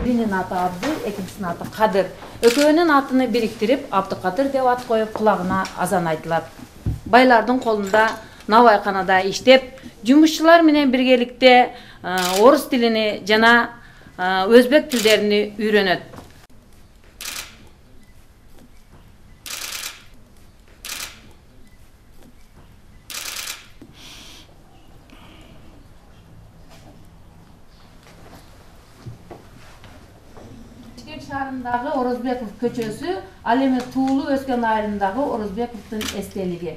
Birinin аты Абдул, экинчисinin аты Кадыр. Экөөнүн атын бириктирип, Абдыкадыр деп ат коюп, кулагына азан айтылат. Байлардын колунда навайканада иштеп, жумушчулар менен биргеликте орус тилини жана өзбек тилдерини үйрөнөт. Шаарындагы Орозбеков көчөсү, ал эми туулуу өскөн айылындагы Орозбековдун эстелиги.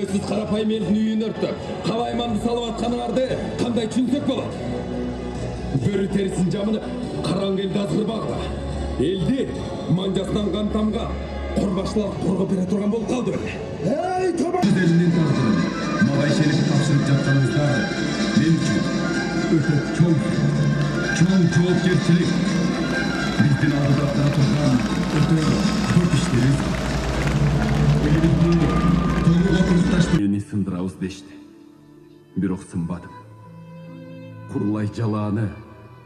Siz Karapayım elini үйін örttü. Havaymandı salып atkanыңарды қандай түсінсек болады. Бөрі терісін жамыны қараң елді азғырбағыла. Елді манжасынан қан тамған, қорбашылар қорғы бере тұрған болып қалды өте. Ей, тоба! Сіз елінен тағдырын, мағай шелік тапсырып жатқаныңыздарды, мен үшін өте чоң жауапкершілік. Біздің алдыда тұрған өте көп işтеріз. Мені сындырауыз дешті. Бирок сынбадым. Курулай жалааны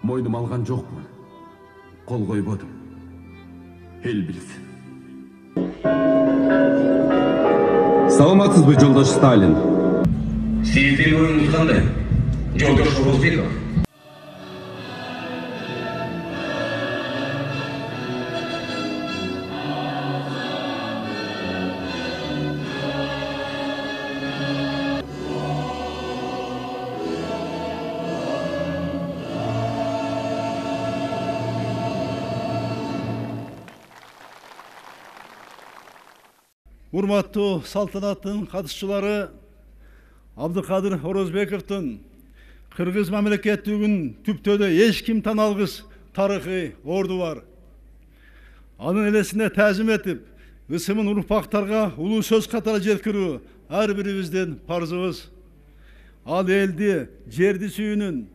мойнум алған жоқпын. Қол қойбодым. Ел білсін. Саламатсыз бе, жолдаш Сталин? Сиздин оюңуз кандай? Жолдош Орозбеков. Урматтуу салтанаттын катышчылары, Абдыкадыр Орозбековдун Кыргыз мамлекеттүүлүгүн түптөдө эч ким тана алгыс тарыхый орду бар. Анын элесине таазим этип, ысымын урпактарга улуу сөз катары жеткирүү ар бирибиздин парзыбыз. Ал элди, жерди сүйүүнүн,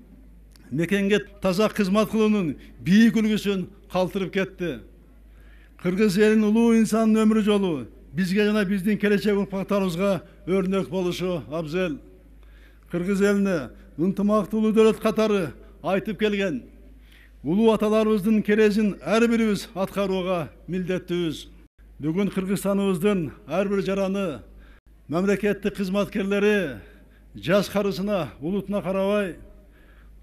мекенге таза кызмат кылуунун бийик үлгүсүн калтырып кетти. Кыргыз элинин улуу инсанын өмүрү жолу бизге жана биздин келечек урпактарыбызга өрнөк болушу абзел. Кыргыз элине ынтымактуулуу дөөлөт катары айтып келген улуу аталарыбыздын керезин ар бирибиз аткарууга милдеттүүбүз. Бүгүн Кыргызстаныбыздын ар бир жараны, мамлекеттик кызматкерлери жаш карысына, улутуна карабай,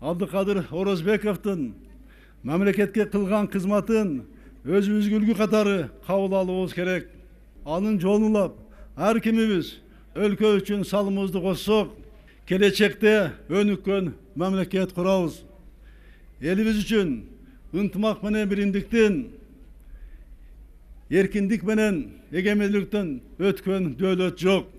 Абдыкадыр Орозбековдун мамлекетке кылган кызматын өзүбүзгө үлгү катары кабыл алуубуз керек. Анын жолун улап, ар кимибиз өлкө үчүн салымыбызды коссок, келечекте өнүккөн мамлекет курабыз. Элибиз үчүн ынтымак менен биримдиктин, эркиндик менен эгемендүүлүктөн өткөн дөөлөт жок.